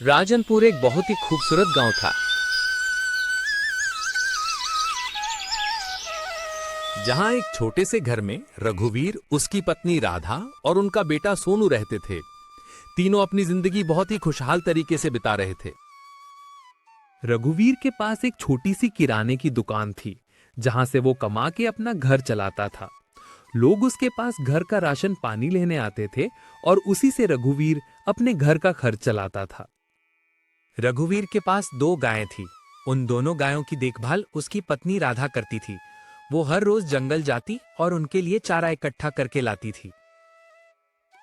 राजनपुर एक बहुत ही खूबसूरत गांव था, जहां एक छोटे से घर में रघुवीर, उसकी पत्नी राधा और उनका बेटा सोनू रहते थे। तीनों अपनी जिंदगी बहुत ही खुशहाल तरीके से बिता रहे थे। रघुवीर के पास एक छोटी सी किराने की दुकान थी, जहां से वो कमा के अपना घर चलाता था। लोग उसके पास घर का राशन पानी लेने आते थे और उसी से रघुवीर अपने घर का खर्च चलाता था। रघुवीर के पास 2 गायें थी। उन दोनों गायों की देखभाल उसकी पत्नी राधा करती थी। वो हर रोज जंगल जाती और उनके लिए चारा इकट्ठा करके लाती थी।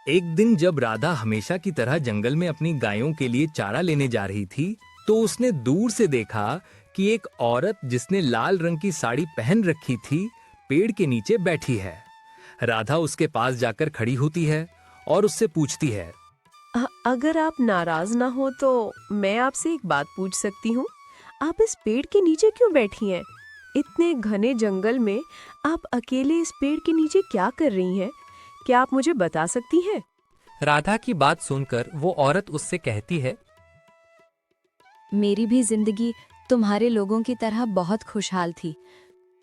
एक दिन जब राधा हमेशा की तरह जंगल में अपनी गायों के लिए चारा लेने जा रही थी, तो उसने दूर से देखा कि एक औरत जिसने लाल रंग की साड़ी पहन रखी थी, पेड़ के नीचे बैठी है। राधा उसके पास जाकर खड़ी होती है और उससे पूछती है, अगर आप नाराज ना हो तो मैं आपसे एक बात पूछ सकती हूँ? आप इस पेड़ के नीचे क्यों बैठी हैं? इतने घने जंगल में आप अकेले इस पेड़ के नीचे क्या कर रही हैं? क्या आप मुझे बता सकती हैं? राधा की बात सुनकर वो औरत उससे कहती है, मेरी भी जिंदगी तुम्हारे लोगों की तरह बहुत खुशहाल थी।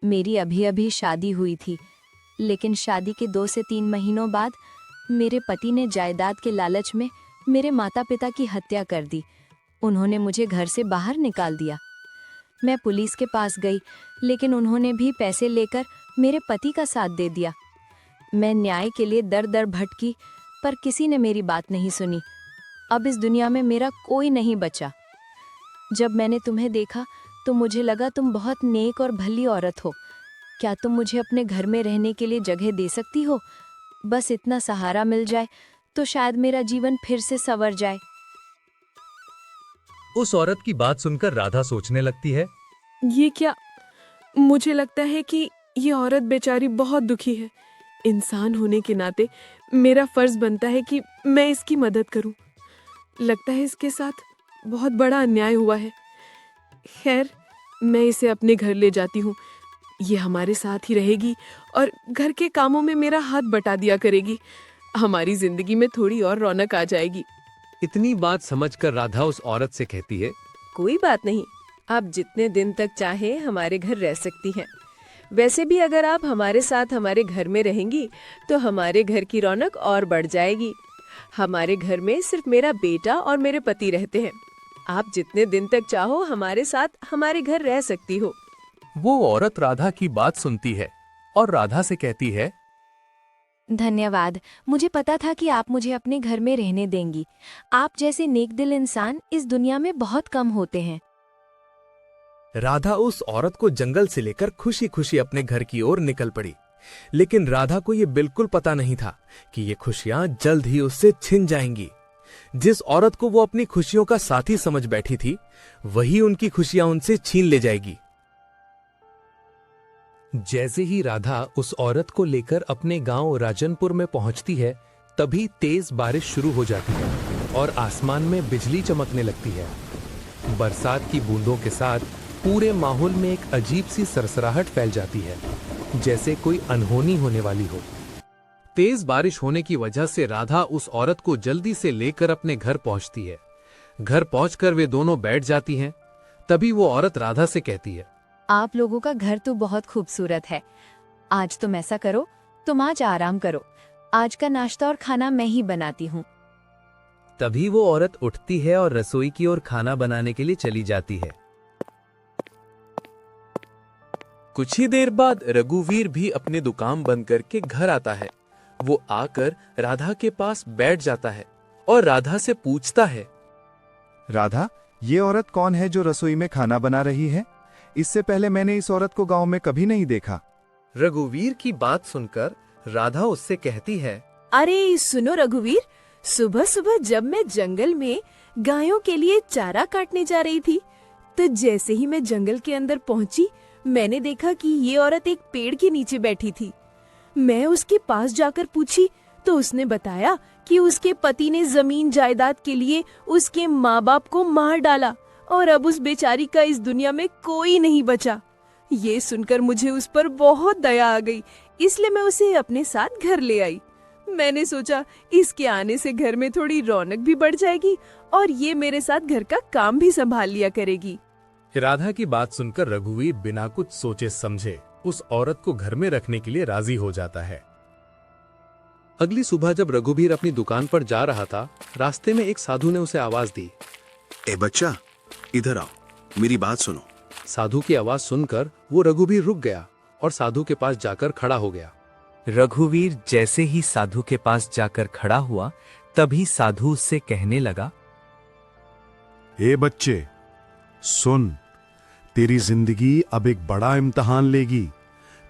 मेरी अभी अभी शादी हुई थी, लेकिन शादी के 2 से 3 महीनों बाद मेरे पति ने जायदाद के लालच में मेरे माता पिता की हत्या कर दी। उन्होंने मुझे घर से बाहर निकाल दिया। मैं पुलिस के पास गई, लेकिन उन्होंने भी पैसे लेकर मेरे पति का साथ दे दिया। मैं न्याय के लिए दर दर भटकी, पर किसी ने मेरी बात नहीं सुनी। अब इस दुनिया में मेरा कोई नहीं बचा। जब मैंने तुम्हें देखा तो मुझे लगा तुम बहुत नेक और भली औरत हो। क्या तुम मुझे अपने घर में रहने के लिए जगह दे सकती हो? बस इतना सहारा मिल जाए तो शायद मेरा जीवन फिर से संवर जाए। उस औरत की बात सुनकर राधा सोचने लगती है, ये क्या? मुझे लगता है कि ये औरत बेचारी बहुत दुखी है। इंसान होने के नाते मेरा फर्ज बनता है कि मैं इसकी मदद करूं। लगता है इसके साथ बहुत बड़ा अन्याय हुआ है। खैर, मैं इसे अपने घर ले जाती हूँ। ये हमारे साथ ही रहेगी और घर के कामों में मेरा हाथ बटा दिया करेगी। हमारी जिंदगी में थोड़ी और रौनक आ जाएगी। इतनी बात समझकर राधा उस औरत से कहती है, कोई बात नहीं, आप जितने दिन तक चाहे हमारे घर रह सकती हैं। वैसे भी अगर आप हमारे साथ हमारे घर में रहेंगी तो हमारे घर की रौनक और बढ़ जाएगी। हमारे घर में सिर्फ मेरा बेटा और मेरे पति रहते हैं। आप जितने दिन तक चाहो हमारे साथ हमारे घर रह सकती हो। वो औरत राधा की बात सुनती है और राधा से कहती है, धन्यवाद। मुझे पता था कि आप मुझे अपने घर में रहने देंगी। आप जैसे नेकदिल इंसान इस दुनिया में बहुत कम होते हैं। राधा उस औरत को जंगल से लेकर खुशी खुशी अपने घर की ओर निकल पड़ी। लेकिन राधा को यह बिल्कुल पता नहीं था कि ये खुशियां जल्द ही उससे छिन जाएंगी। जिस औरत को वो अपनी खुशियों का साथी समझ बैठी थी, वही उनकी खुशियां उनसे छीन ले जाएगी। जैसे ही राधा उस औरत को लेकर अपने गांव राजनपुर में पहुंचती है, तभी तेज बारिश शुरू हो जाती है और आसमान में बिजली चमकने लगती है। बरसात की बूंदों के साथ पूरे माहौल में एक अजीब सी सरसराहट फैल जाती है, जैसे कोई अनहोनी होने वाली हो। तेज बारिश होने की वजह से राधा उस औरत को जल्दी से लेकर अपने घर पहुंचती है। घर पहुंचकर वे दोनों बैठ जाती हैं। तभी वो औरत राधा से कहती है, आप लोगों का घर तो बहुत खूबसूरत है। आज तुम ऐसा करो, तुम आज आराम करो। आज का नाश्ता और खाना मैं ही बनाती हूँ। तभी वो औरत उठती है और रसोई की ओर खाना बनाने के लिए चली जाती है। कुछ ही देर बाद रघुवीर भी अपनी दुकान बंद करके घर आता है। वो आकर राधा के पास बैठ जाता है और राधा से पूछता है, राधा, ये औरत कौन है जो रसोई में खाना बना रही है? इससे पहले मैंने इस औरत को गांव में कभी नहीं देखा। रघुवीर की बात सुनकर राधा उससे कहती है, अरे सुनो रघुवीर, सुबह सुबह जब मैं जंगल में गायों के लिए चारा काटने जा रही थी, तो जैसे ही मैं जंगल के अंदर पहुंची, मैंने देखा कि ये औरत एक पेड़ के नीचे बैठी थी। मैं उसके पास जाकर पूछी तो उसने बताया कि उसके पति ने जमीन जायदाद के लिए उसके माँ बाप को मार डाला और अब उस बेचारी का इस दुनिया में कोई नहीं बचा। ये सुनकर मुझे उस पर बहुत दया आ गई, इसलिए मैं उसे अपने साथ घर ले आई। मैंने सोचा इसके आने से घर में थोड़ी रौनक भी बढ़ जाएगी और ये मेरे साथ घर का काम भी संभाल लिया करेगी। राधा की बात सुनकर रघुवीर बिना कुछ सोचे समझे उस औरत को घर में रखने के लिए राजी हो जाता है। अगली सुबह जब रघुवीर अपनी दुकान पर जा रहा था, रास्ते में एक साधु ने उसे आवाज दी। ए बच्चा, इधर आओ, मेरी बात सुनो। साधु की आवाज सुनकर वो रघुवीर रुक गया और साधु के पास जाकर खड़ा हो गया। रघुवीर जैसे ही साधु के पास जाकर खड़ा हुआ, तभी साधु उससे कहने लगा, ए बच्चे, सुन, तेरी जिंदगी अब एक बड़ा इम्तिहान लेगी।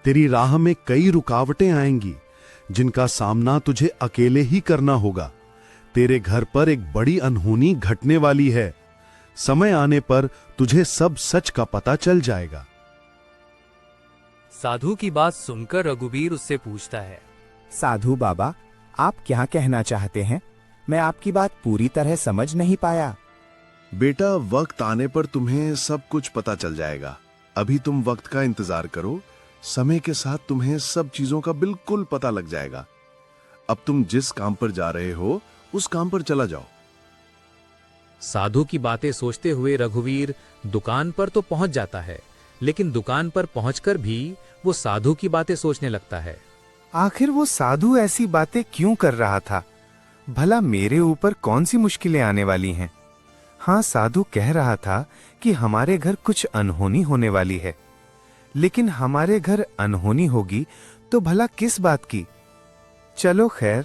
तेरी राह में कई रुकावटें आएंगी जिनका सामना तुझे अकेले ही करना होगा। तेरे घर पर एक बड़ी अनहोनी घटने वाली है। समय आने पर तुझे सब सच का पता चल जाएगा। साधु की बात सुनकर रघुवीर उससे पूछता है, साधु बाबा, आप क्या कहना चाहते हैं? मैं आपकी बात पूरी तरह समझ नहीं पाया। बेटा, वक्त आने पर तुम्हें सब कुछ पता चल जाएगा। अभी तुम वक्त का इंतजार करो। समय के साथ तुम्हें सब चीजों का बिल्कुल पता लग जाएगा। अब तुम जिस काम पर जा रहे हो उस काम पर चला जाओ। साधु की बातें सोचते हुए रघुवीर दुकान पर तो पहुंच जाता है, लेकिन दुकान पर पहुंचकर भी वो साधु की बातें सोचने लगता है। आखिर वो साधु ऐसी बातें क्यों कर रहा था? भला मेरे ऊपर कौन सी मुश्किलें आने वाली हैं? हाँ, साधु कह रहा था कि हमारे घर कुछ अनहोनी होने वाली है, लेकिन हमारे घर अनहोनी होगी तो भला किस बात की? चलो खैर,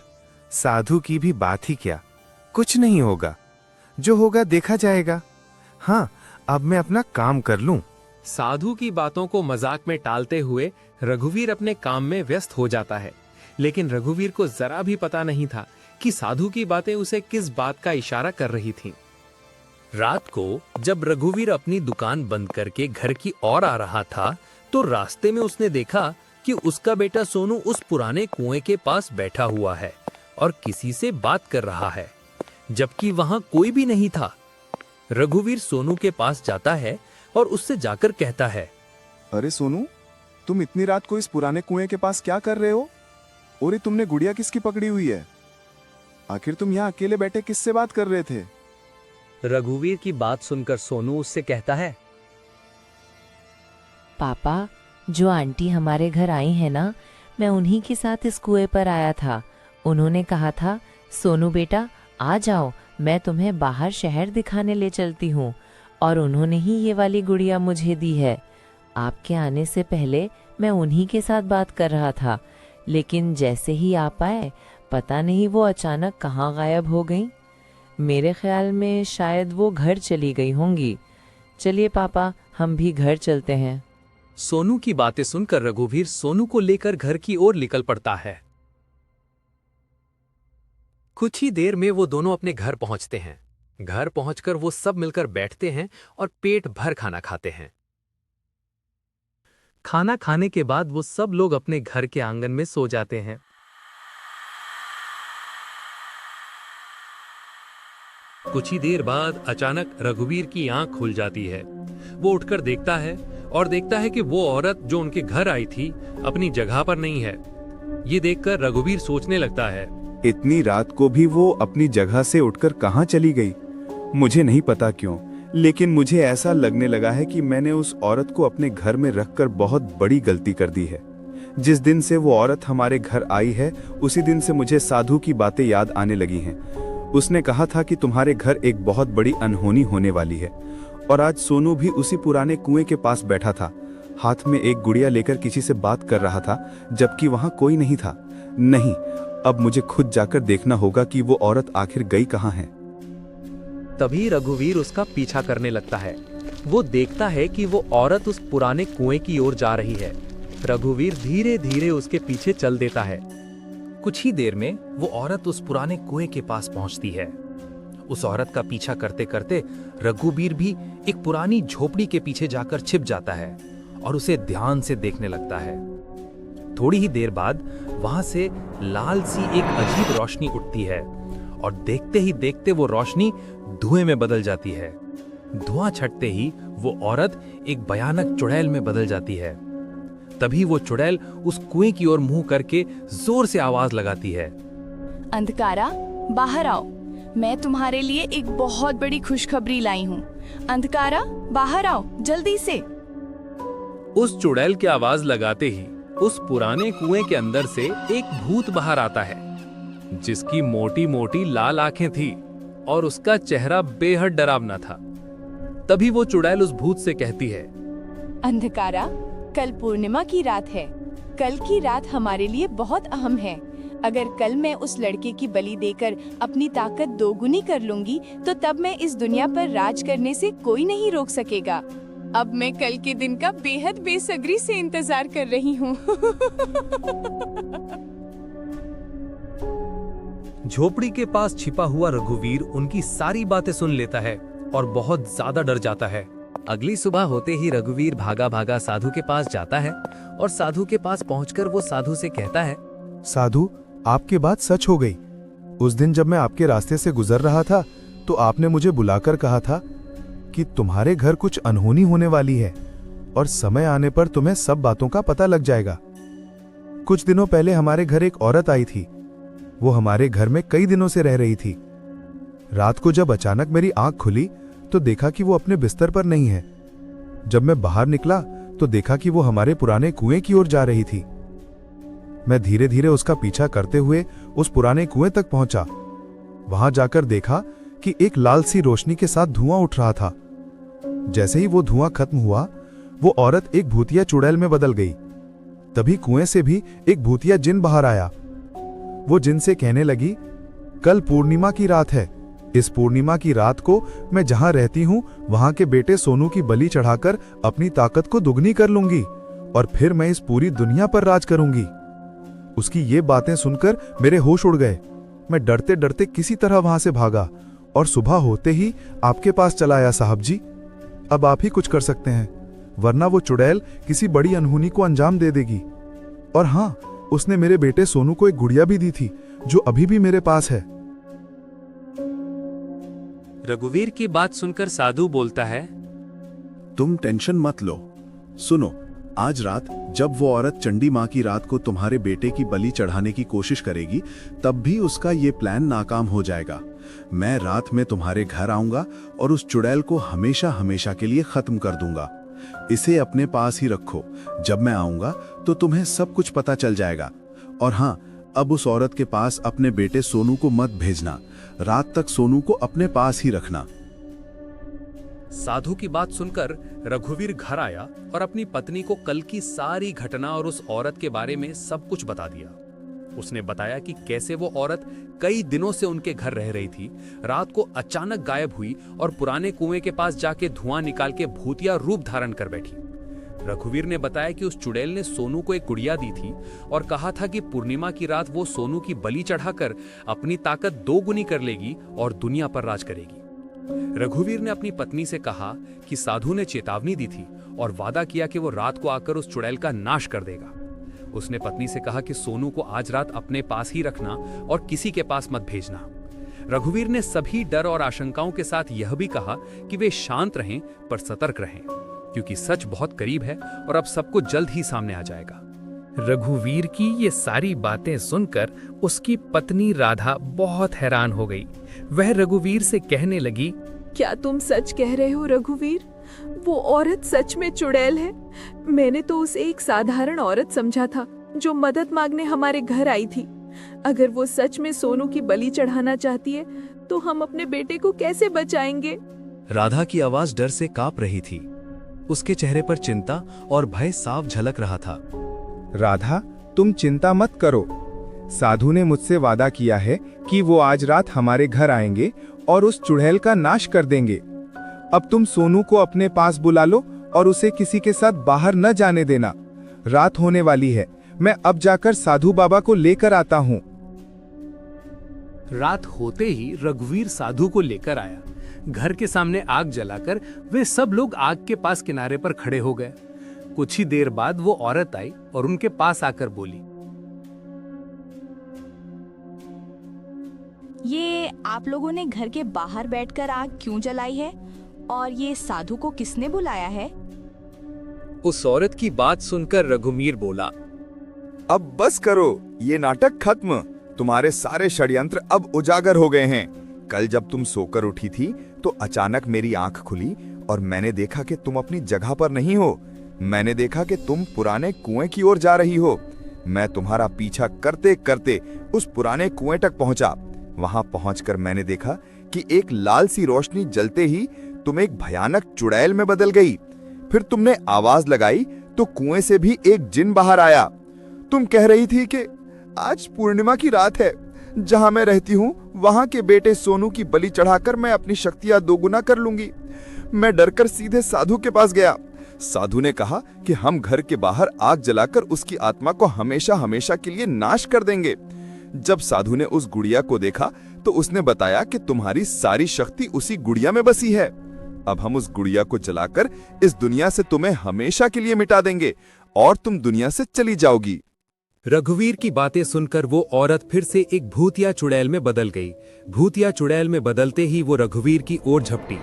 साधु की भी बात ही क्या, कुछ नहीं होगा, जो होगा देखा जाएगा। हाँ, अब मैं अपना काम कर लूं। साधु की बातों को मजाक में टालते हुए रघुवीर अपने काम में व्यस्त हो जाता है, लेकिन रघुवीर को जरा भी पता नहीं था कि साधु की बातें उसे किस बात का इशारा कर रही थीं। रात को जब रघुवीर अपनी दुकान बंद करके घर की ओर आ रहा था, तो रास्ते में उसने देखा कि उसका बेटा सोनू उस पुराने कुएं के पास बैठा हुआ है और किसी से बात कर रहा है, जबकि वहां कोई भी नहीं था। रघुवीर सोनू के पास जाता है और उससे जाकर कहता है, अरे सोनू, तुम इतनी रात को इस पुराने कुएं के पास क्या कर रहे हो? और ये तुमने गुड़िया किसकी पकड़ी हुई है? आखिर तुम यहाँ अकेले बैठे किससे बात कर रहे थे? रघुवीर की बात सुनकर सोनू उससे कहता है, पापा, जो आंटी हमारे घर आई है ना, मैं उन्हीं के साथ इस कुएं पर आया था। उन्होंने कहा था, सोनू बेटा आ जाओ, मैं तुम्हें बाहर शहर दिखाने ले चलती हूँ, और उन्होंने ही ये वाली गुड़िया मुझे दी है। आपके आने से पहले मैं उन्हीं के साथ बात कर रहा था, लेकिन जैसे ही आप आए, पता नहीं वो अचानक कहाँ गायब हो गई। मेरे ख्याल में शायद वो घर चली गई होंगी। चलिए पापा, हम भी घर चलते हैं। सोनू की बातें सुनकर रघुवीर सोनू को लेकर घर की ओर निकल पड़ता है। कुछ ही देर में वो दोनों अपने घर पहुंचते हैं। घर पहुंचकर वो सब मिलकर बैठते हैं और पेट भर खाना खाते हैं। खाना खाने के बाद वो सब लोग अपने घर के आंगन में सो जाते हैं। कुछ ही देर बाद अचानक रघुवीर की आंख खुल जाती है। वो उठकर देखता है और देखता है कि वो औरत जो उनके घर आई थी अपनी जगह पर नहीं है। ये देखकर रघुवीर सोचने लगता है, इतनी रात को भी वो अपनी जगह से उठकर कहाँ चली गई? मुझे नहीं पता क्यों, लेकिन मुझे ऐसा लगने लगा है कि मैंने उस औरत को अपने घर में रखकर बहुत बड़ी गलती कर दी है। जिस दिन से वो औरत हमारे घर आई है, उसी दिन से मुझे साधु की बातें याद आने लगी हैं। उसने कहा था कि तुम्हारे घर एक बहुत बड़ी अनहोनी होने वाली है, और आज सोनू भी उसी पुराने कुएं के पास बैठा था, हाथ में एक गुड़िया लेकर किसी से बात कर रहा था, जबकि वहां कोई नहीं था। नहीं, अब मुझे खुद जाकर देखना होगा कि वो औरत आखिर गई कहाँ है। तभी रघुवीर उसका पीछा करने लगता है। वो देखता है कि वो औरत उस पुराने कुएं की ओर जा रही है। रघुवीर धीरे धीरे उसके पीछे चल देता है। कुछ ही देर में वो औरत उस पुराने कुएं के पास पहुंचती है। उस औरत का पीछा करते करते रघुवीर भी एक पुरानी झोपड़ी के पीछे जाकर छिप जाता है और उसे ध्यान से देखने लगता है। थोड़ी ही देर बाद वहां से लाल सी एक अजीब रोशनी उठती है और देखते ही देखते वो रोशनी धुएं में बदल जाती है। धुआं छटते ही वो औरत एक भयानक चुड़ैल में बदल जाती है। तभी वो चुड़ैल उस कुएं की ओर मुंह करके जोर से आवाज लगाती है, अंधकारा, बाहर आओ, मैं तुम्हारे लिए एक बहुत बड़ी खुशखबरी लाई हूँ। अंधकारा, बाहर आओ जल्दी से। उस चुड़ैल की आवाज लगाते ही उस पुराने कुएं के अंदर से एक भूत बाहर आता है, जिसकी मोटी मोटी लाल आंखें थी और उसका चेहरा बेहद डरावना था। तभी वो चुड़ैल उस भूत से कहती है, अंधकारा, कल पूर्णिमा की रात है। कल की रात हमारे लिए बहुत अहम है। अगर कल मैं उस लड़के की बलि देकर अपनी ताकत दोगुनी कर लूंगी तो तब मैं इस दुनिया पर राज करने से कोई नहीं रोक सकेगा। अब मैं कल के दिन का बेहद बेसब्री से इंतजार कर रही हूँ। झोपड़ी के पास छिपा हुआ रघुवीर उनकी सारी बातें सुन लेता है और बहुत ज्यादा डर जाता है। अगली सुबह होते ही रघुवीर भागा भागा साधु के पास जाता है और साधु के पास पहुंचकर वो साधु से कहता है, साधु, आपकी बात सच हो गई। उस दिन जब मैं आपके रास्ते से गुजर रहा था तो आपने मुझे बुलाकर कहा था कि तुम्हारे घर कुछ अनहोनी होने वाली है और समय आने पर तुम्हें सब बातों का पता लग जाएगा। कुछ दिनों पहले हमारे घर एक औरत आई थी। वो हमारे घर में कई दिनों से रह रही थी। रात को जब अचानक मेरी आंख खुली तो देखा कि वो अपने बिस्तर पर नहीं है। जब मैं बाहर निकला तो देखा कि वो हमारे पुराने कुएं की ओर जा रही थी। मैं धीरे धीरे उसका पीछा करते हुए उस पुराने कुएं तक पहुंचा। वहां जाकर देखा कि एक लाल सी रोशनी के साथ धुआं उठ रहा था। जैसे ही वो धुआं खत्म हुआ, वो औरत एक भूतिया चुड़ैल में बदल गई। तभी कुएं से भी एक भूतिया जिन बाहर आया। वो जिन से कहने लगी, कल पूर्णिमा की रात है। इस पूर्णिमा की रात को मैं जहां रहती हूं वहां के बेटे सोनू की बलि चढ़ाकर अपनी ताकत को दुगनी कर लूंगी और फिर मैं इस पूरी दुनिया पर राज करूंगी। उसकी ये बातें सुनकर मेरे होश उड़ गए। मैं डरते डरते किसी तरह वहां से भागा और सुबह होते ही आपके पास चला आया। साहब जी, अब आप ही कुछ कर सकते हैं, वरना वो चुड़ैल किसी बड़ी अनहोनी को अंजाम दे देगी। और हाँ, उसने मेरे बेटे सोनू को एक गुड़िया भी दी थी जो अभी भी मेरे पास है। रघुवीर की बात सुनकर साधु बोलता है, तुम टेंशन मत लो। सुनो, आज रात जब वो औरत चंडी माँ की रात को तुम्हारे बेटे की बलि चढ़ाने की कोशिश करेगी, तब भी उसका ये प्लान नाकाम हो जाएगा। मैं रात में तुम्हारे घर आऊंगा और उस चुड़ैल को हमेशा हमेशा के लिए खत्म कर दूंगा। इसे अपने पास ही रखो। जब मैं आऊंगा तो तुम्हें सब कुछ पता चल जाएगा। और हाँ, अब उस औरत के पास अपने बेटे सोनू को मत भेजना। रात तक सोनू को अपने पास ही रखना। साधु की बात सुनकर रघुवीर घर आया और अपनी पत्नी को कल की सारी घटना और उस औरत के बारे में सब कुछ बता दिया। उसने बताया कि कैसे वो औरत कई दिनों से उनके घर रह रही थी, रात को अचानक गायब हुई और पुराने कुएं के पास जाके धुआं निकाल के भूतिया रूप धारण कर बैठी। रघुवीर ने बताया कि उस चुड़ैल ने सोनू को एक गुड़िया दी थी और कहा था कि पूर्णिमा की रात वो सोनू की बलि चढ़ाकर अपनी ताकत दोगुनी कर लेगी और दुनिया पर राज करेगी। रघुवीर ने अपनी पत्नी से कहा कि साधु ने चेतावनी दी थी और वादा किया कि वो रात को आकर उस चुड़ैल का नाश कर देगा। उसने पत्नी से कहा कि सोनू को आज रात अपने पास ही रखना और किसी के पास मत भेजना। रघुवीर ने सभी डर और आशंकाओं के साथ यह भी कहा कि वे शांत रहें पर सतर्क रहें, क्योंकि सच बहुत करीब है और अब सब कुछ जल्द ही सामने आ जाएगा। रघुवीर की ये सारी बातें सुनकर उसकी पत्नी राधा बहुत हैरान हो गई। वह रघुवीर से कहने लगी, क्या तुम सच कह रहे हो रघुवीर? वो औरत सच में चुड़ैल है? मैंने तो उसे एक साधारण औरत समझा था जो मदद मांगने हमारे घर आई थी। अगर वो सच में सोनू की बलि चढ़ाना चाहती है तो हम अपने बेटे को कैसे बचाएंगे? राधा की आवाज डर से कांप रही थी। उसके चेहरे पर चिंता और भय साफ झलक रहा था। राधा, तुम चिंता मत करो। साधु ने मुझसे वादा किया है कि वो आज रात हमारे घर आएंगे और उस चुड़ैल का नाश कर देंगे। अब तुम सोनू को अपने पास बुला लो और उसे किसी के साथ बाहर न जाने देना। रात होने वाली है। मैं अब जाकर साधु बाबा को लेकर आता हूँ। रात होते ही रघुवीर साधु को लेकर आया। घर के सामने आग जलाकर वे सब लोग आग के पास किनारे पर खड़े हो गए। कुछ ही देर बाद वो औरत आई और उनके पास आकर बोली, ये आप लोगों ने घर के बाहर बैठकर आग क्यों जलाई है और ये साधु को किसने बुलाया है? उस औरत की बात सुनकर रघुवीर बोला, अब बस करो, ये नाटक खत्म। तुम्हारे सारे षड्यंत्र अब उजागर हो गए हैं। कल जब तुम सोकर उठी थी तो अचानक मेरी आंख खुली और मैंने देखा कि तुम अपनी जगह पर नहीं हो। मैंने देखा कि तुम पुराने कुएं की ओर जा रही हो। मैं तुम्हारा पीछा करते करते उस पुराने कुएं तक पहुंचा। वहां पहुंचकर मैंने देखा कि एक लाल सी रोशनी जलते ही तुम एक भयानक चुड़ैल में बदल गई। फिर तुमने आवाज लगाई तो कुएं से भी एक जिन बाहर आया। तुम कह रही थी कि आज पूर्णिमा की रात है, जहां मैं रहती हूं वहां के बेटे सोनू की बलि चढ़ाकर मैं अपनी शक्तियां दोगुना कर लूंगी। मैं डरकर सीधे साधु के पास गया। साधु ने कहा कि हम घर के बाहर आग जलाकर उसकी आत्मा को हमेशा हमेशा के लिए नाश कर देंगे। जब साधु ने उस गुड़िया को देखा तो उसने बताया कि तुम्हारी सारी शक्ति उसी गुड़िया में बसी है। अब हम उस गुड़िया को जलाकर इस दुनिया से तुम्हें हमेशा के लिए मिटा देंगे और तुम दुनिया से चली जाओगी। रघुवीर की बातें सुनकर वो औरत फिर से एक भूतिया चुड़ैल में बदल गई। भूतिया चुड़ैल में बदलते ही वो रघुवीर की ओर झपटी।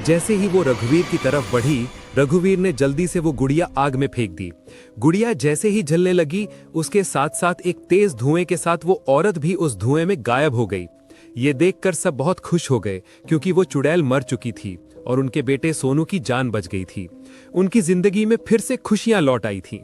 जैसे ही वो रघुवीर की तरफ बढ़ी, रघुवीर ने जल्दी से वो गुड़िया आग में फेंक दी। गुड़िया जैसे ही जलने लगी, उसके साथ साथ एक तेज धुएं के साथ वो औरत भी उस धुएं में गायब हो गई। ये देखकर सब बहुत खुश हो गए, क्योंकि वो चुड़ैल मर चुकी थी और उनके बेटे सोनू की जान बच गई थी। उनकी जिंदगी में फिर से खुशियां लौट आई थी।